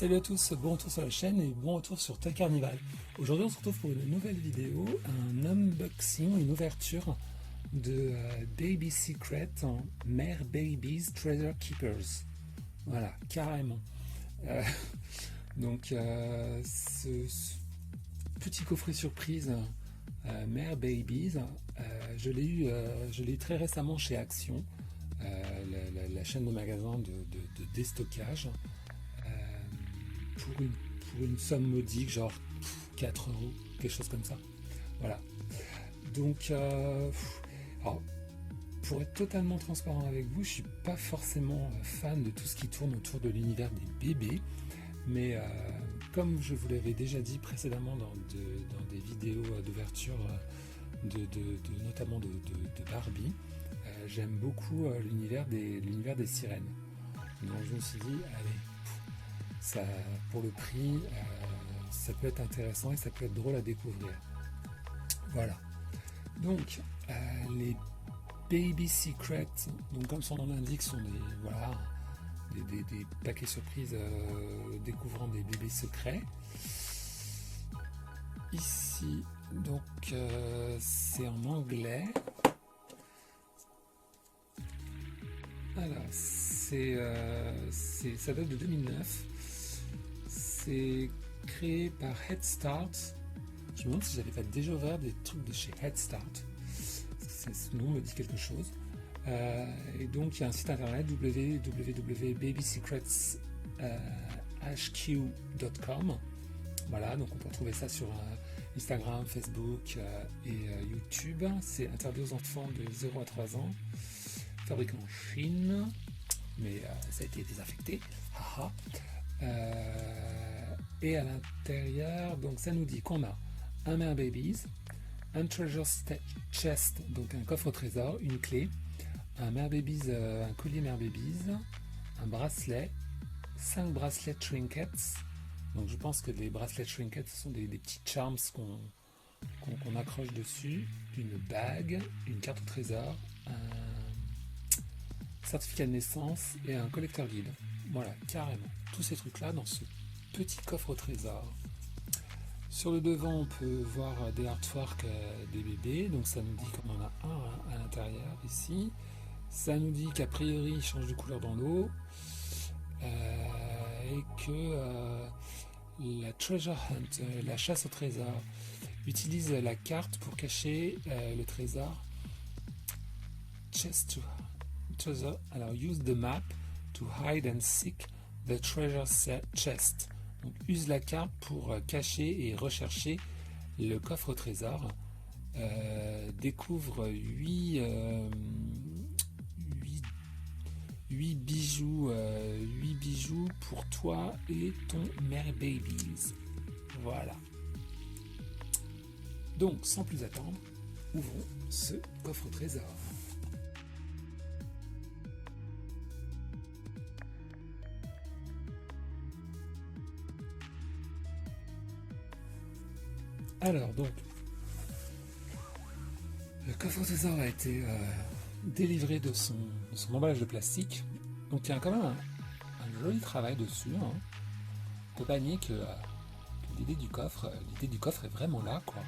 Salut à tous, bon retour sur la chaîne et bon retour sur Toy Carnival. Aujourd'hui on se retrouve pour une nouvelle vidéo, un unboxing, une ouverture de Baby Secret en Mère Babies Treasure Keepers. Voilà, carrément. Euh, ce petit coffret surprise Mère Babies, je l'ai eu très récemment chez Action, la chaîne de magasins de déstockage. Pour une somme modique, genre 4 euros, quelque chose comme ça. Voilà. Donc, alors, pour être totalement transparent avec vous, je suis pas forcément fan de tout ce qui tourne autour de l'univers des bébés, mais comme je vous l'avais déjà dit précédemment dans des vidéos d'ouverture, notamment de Barbie, j'aime beaucoup l'univers des sirènes. Donc je me suis dit, allez, ça, pour le prix, ça peut être intéressant et ça peut être drôle à découvrir. Voilà. Donc, les Baby Secret, donc comme son nom l'indique, sont des paquets surprises découvrant des bébés secrets. Ici, donc, c'est en anglais. Alors, ça date de 2009. C'est créé par Head Start. Je me demande si j'avais pas déjà ouvert des trucs de chez Head Start. Ce nom me dit quelque chose. Et donc il y a un site internet www.babysecretshq.com. Voilà, donc on peut retrouver ça sur Instagram, Facebook et YouTube. C'est interdit aux enfants de 0 à 3 ans. Fabriqué en Chine, mais ça a été désinfecté. Et à l'intérieur, donc ça nous dit qu'on a un Mère Babies, un Treasure Chest, donc un coffre au trésor, une clé, un Mère Babies, un collier Mère Babies, un bracelet, 5 bracelets trinkets. Donc je pense que les bracelets trinkets ce sont des petits charms qu'on accroche dessus, une bague, une carte au trésor, un certificat de naissance et un collecteur guide. Voilà, carrément. Tous ces trucs-là dans ce petit coffre au trésor. Sur le devant, on peut voir des artworks des bébés. Donc ça nous dit qu'on en a un à l'intérieur ici. Ça nous dit qu'a priori, il change de couleur dans l'eau. Et que la treasure hunt, la chasse au trésor, utilise la carte pour cacher le trésor. Chest to treasure. Alors, use the map to hide and seek the treasure chest. Donc, use la carte pour cacher et rechercher le coffre au trésor. Découvre 8 bijoux pour toi et ton Mère Babies. Voilà. Donc, sans plus attendre, ouvrons ce coffre au trésor. Alors, donc, le coffre au trésor a été délivré de son emballage de plastique. Donc, il y a quand même un joli travail dessus. On ne peut pas nier que l'idée du coffre est vraiment là, quoi.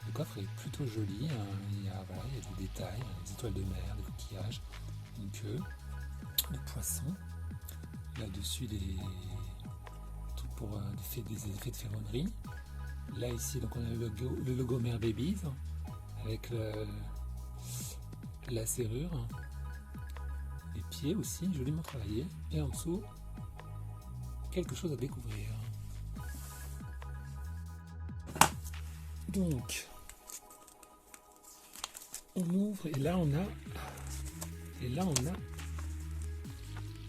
Le coffre est plutôt joli. Il y a des détails, des étoiles de mer, des coquillages, une queue, des poissons. Là-dessus, des trucs pour des effets de ferronnerie. Là ici donc on a le logo Mère Babies avec la serrure, les pieds aussi joliment travaillés et en dessous quelque chose à découvrir. Donc on ouvre et là on a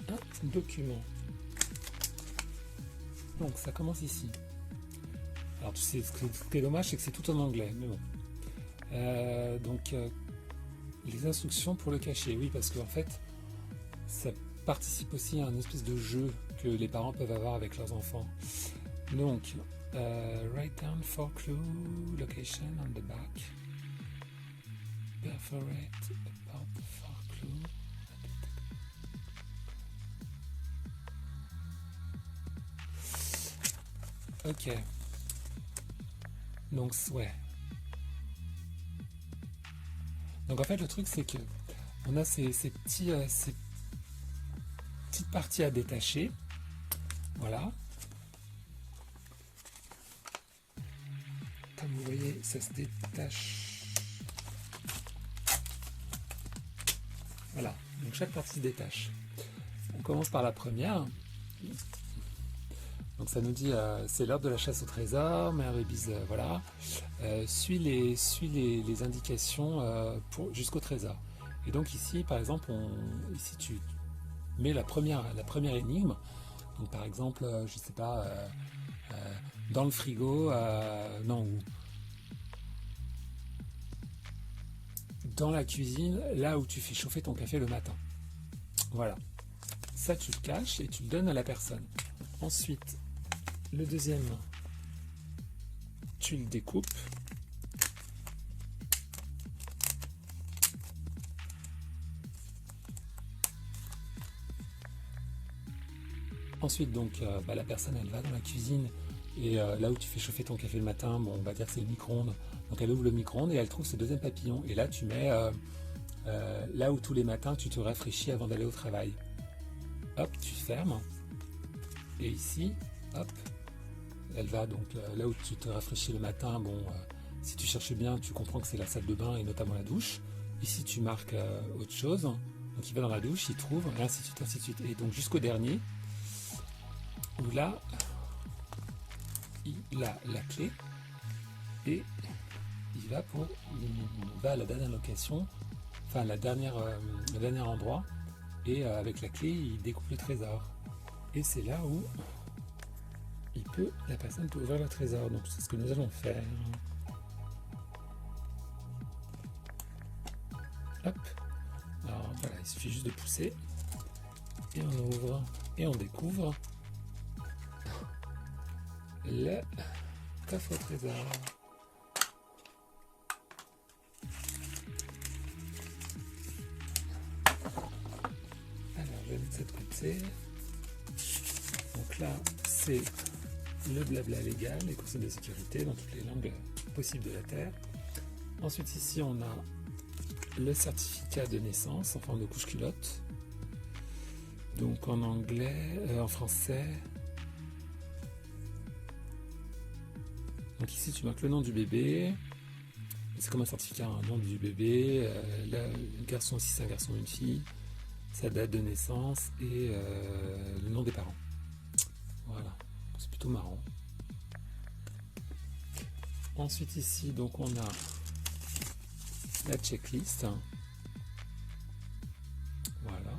un document. Donc ça commence ici. Alors ce qui est dommage, c'est que c'est tout en anglais, mais bon. Les instructions pour le cacher, oui, parce qu'en fait, ça participe aussi à un espèce de jeu que les parents peuvent avoir avec leurs enfants. Donc, write down 4 clue location on the back. Perforate about the 4 clue. Ok. Donc, ouais. Donc en fait, le truc, c'est que on a ces petites parties à détacher. Voilà. Comme vous voyez, ça se détache. Voilà. Donc chaque partie se détache. On commence par la première. Donc ça nous dit c'est l'heure de la chasse au trésor, Mère Rubise, voilà. Suis les indications jusqu'au trésor. Et donc ici, par exemple, ici tu mets la première énigme. Donc par exemple, je sais pas, dans le frigo, non, ou dans la cuisine, là où tu fais chauffer ton café le matin. Voilà. Ça, tu le caches et tu le donnes à la personne. Ensuite, le deuxième, tu le découpes. Ensuite, donc, la personne, elle va dans la cuisine et là où tu fais chauffer ton café le matin, bon, on va dire que c'est le micro-ondes. Donc, elle ouvre le micro-ondes et elle trouve ce deuxième papillon. Et là, tu mets là où tous les matins, tu te rafraîchis avant d'aller au travail. Hop, tu fermes. Et ici, hop, elle va donc là où tu te rafraîchis le matin. Bon, si tu cherches bien, tu comprends que c'est la salle de bain et notamment la douche. Ici, tu marques autre chose. Donc, il va dans la douche, il trouve, et ainsi de suite, ainsi de suite. Et donc, jusqu'au dernier, où là, il a la clé et il va à la dernière location, enfin, le dernier endroit, et avec la clé, il découpe le trésor. Et c'est là où la personne peut ouvrir le trésor. Donc c'est ce que nous allons faire. Hop. Alors voilà, il suffit juste de pousser. Et on ouvre. Et on découvre le coffre au trésor. Alors je vais mettre ça de côté. Donc là, c'est le blabla légal, les consignes de sécurité dans toutes les langues possibles de la Terre. Ensuite, ici, on a le certificat de naissance en forme de couche-culotte. Donc en anglais, en français. Donc ici, tu marques le nom du bébé. C'est comme un certificat, un nom du bébé. Le garçon, si c'est un garçon ou une fille. Sa date de naissance et le nom des parents. Voilà, c'est plutôt marrant. Ensuite ici, donc on a la checklist. Voilà,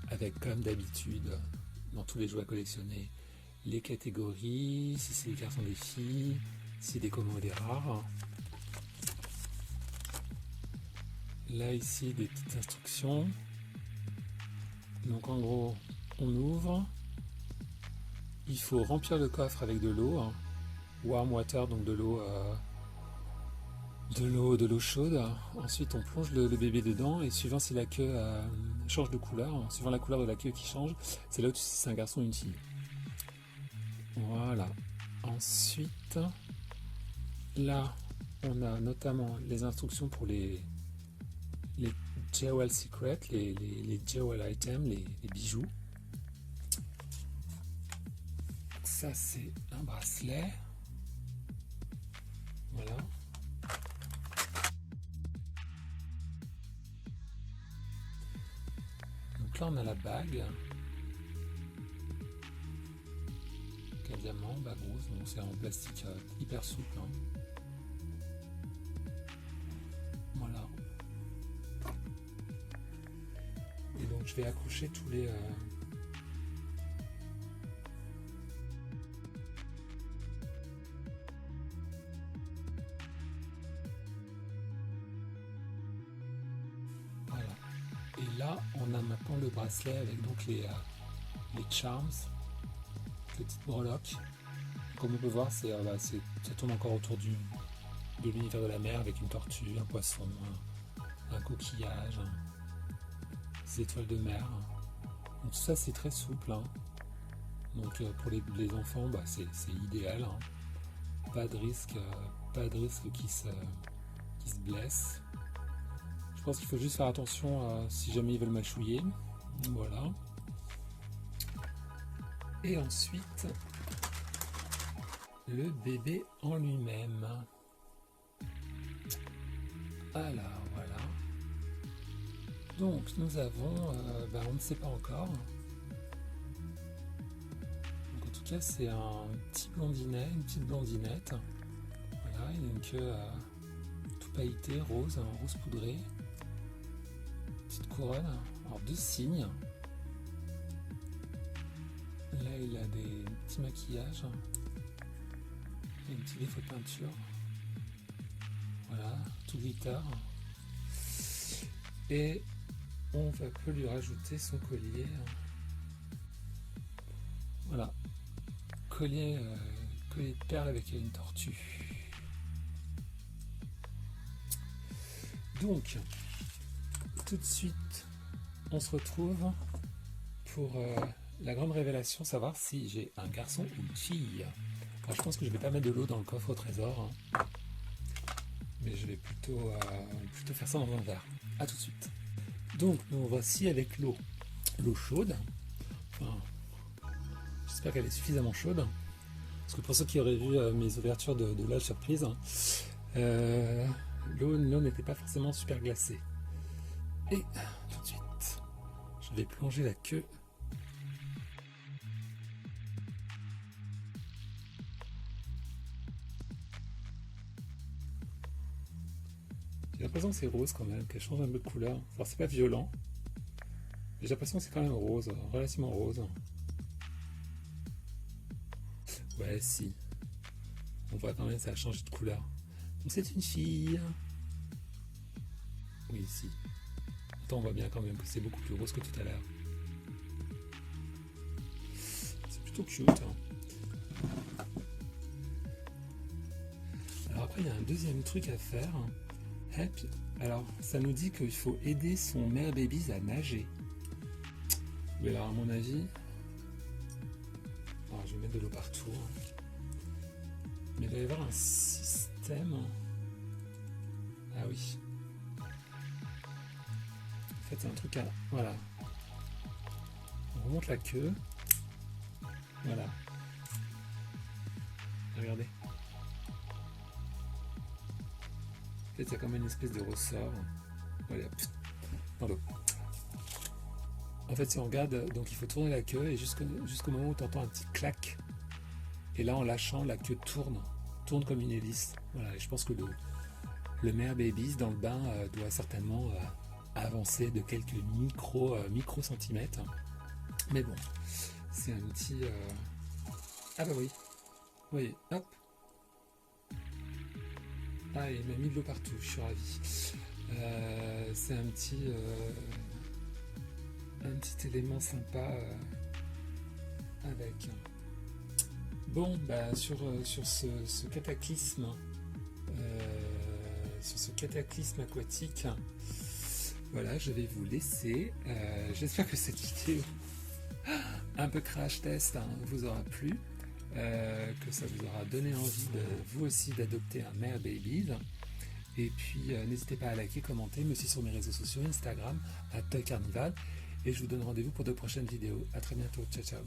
avec comme d'habitude, dans tous les jouets à collectionner, les catégories, si c'est des garçons, des filles, si c'est des communs ou des rares. Là ici, des petites instructions. Donc en gros, on ouvre. Il faut remplir le coffre avec de l'eau, warm water, donc de l'eau chaude. Ensuite, on plonge le bébé dedans et suivant si la queue change de couleur, suivant la couleur de la queue qui change, c'est là où tu sais si c'est un garçon ou une fille. Voilà. Ensuite, là, on a notamment les instructions pour les Jewel Secret, les Jewel Items, les bijoux. Ça, c'est un bracelet. Voilà. Donc là, on a la bague. Un diamant, bague rose. Donc c'est en plastique hyper souple. Voilà. Et donc, je vais accrocher tous les... Et là, on a maintenant le bracelet avec donc les charms, petites breloques. Comme on peut voir, ça tourne encore autour de l'univers de la mer avec une tortue, un poisson, un coquillage, des étoiles de mer. Donc tout ça, c'est très souple. Donc pour les enfants, bah, c'est idéal, hein. Pas de risque qu'ils se blessent. Je pense qu'il faut juste faire attention si jamais ils veulent mâchouiller. Voilà. Et ensuite, le bébé en lui-même. Alors voilà. Donc nous avons, on ne sait pas encore. Donc en tout cas c'est un petit blondinet, une petite blondinette. Voilà, il a une queue tout pailletée, rose, rose poudré. Petite couronne, alors 2 cygnes. Là il a des petits maquillages. Il y a un petit défaut de peinture. Voilà, tout glitter. Et on peut lui rajouter son collier. Voilà, collier de perles avec une tortue. Donc, tout de suite, on se retrouve pour la grande révélation, savoir si j'ai un garçon ou une fille. Alors, je pense que je vais pas mettre de l'eau dans le coffre au trésor, hein, mais je vais plutôt faire ça dans un verre. A tout de suite. Donc, nous voici avec l'eau chaude. Enfin, j'espère qu'elle est suffisamment chaude. Parce que pour ceux qui auraient vu mes ouvertures de live surprise, l'eau n'était pas forcément super glacée. Et tout de suite, je vais plonger la queue. J'ai l'impression que c'est rose quand même, qu'elle change un peu de couleur. Alors c'est pas violent, mais j'ai l'impression que c'est quand même rose, relativement rose. Ouais, si. On voit quand même que ça a changé de couleur. Donc c'est une fille. Oui, si. Pourtant on voit bien quand même que c'est beaucoup plus rose que tout à l'heure. C'est plutôt cute, hein. Alors après il y a un deuxième truc à faire. Alors ça nous dit qu'il faut aider son mère baby à nager. Mais alors à mon avis, alors, je vais mettre de l'eau partout. Mais il doit y avoir un système. Ah oui. En fait c'est un truc à... Voilà. On remonte la queue. Voilà. Regardez. En fait, il y a comme une espèce de ressort. Voilà, dans l'eau. En fait, si on regarde, donc il faut tourner la queue et jusqu'au moment où tu entends un petit clac. Et là, en lâchant, la queue tourne comme une hélice. Voilà, et je pense que le mère babies dans le bain doit certainement avancer de quelques micro centimètres. Mais bon, c'est un petit... Ah bah oui, vous voyez, hop. Ah, il m'a mis de l'eau partout, je suis ravi. C'est un petit élément sympa avec. Bon, bah sur ce cataclysme, aquatique, voilà, je vais vous laisser. J'espère que cette vidéo, un peu crash test, hein, vous aura plu. Que ça vous aura donné envie vous aussi d'adopter un mère baby. Et puis n'hésitez pas à liker, commenter, mais aussi sur mes réseaux sociaux, Instagram @toycarnival, et je vous donne rendez-vous pour de prochaines vidéos. À très bientôt, ciao ciao.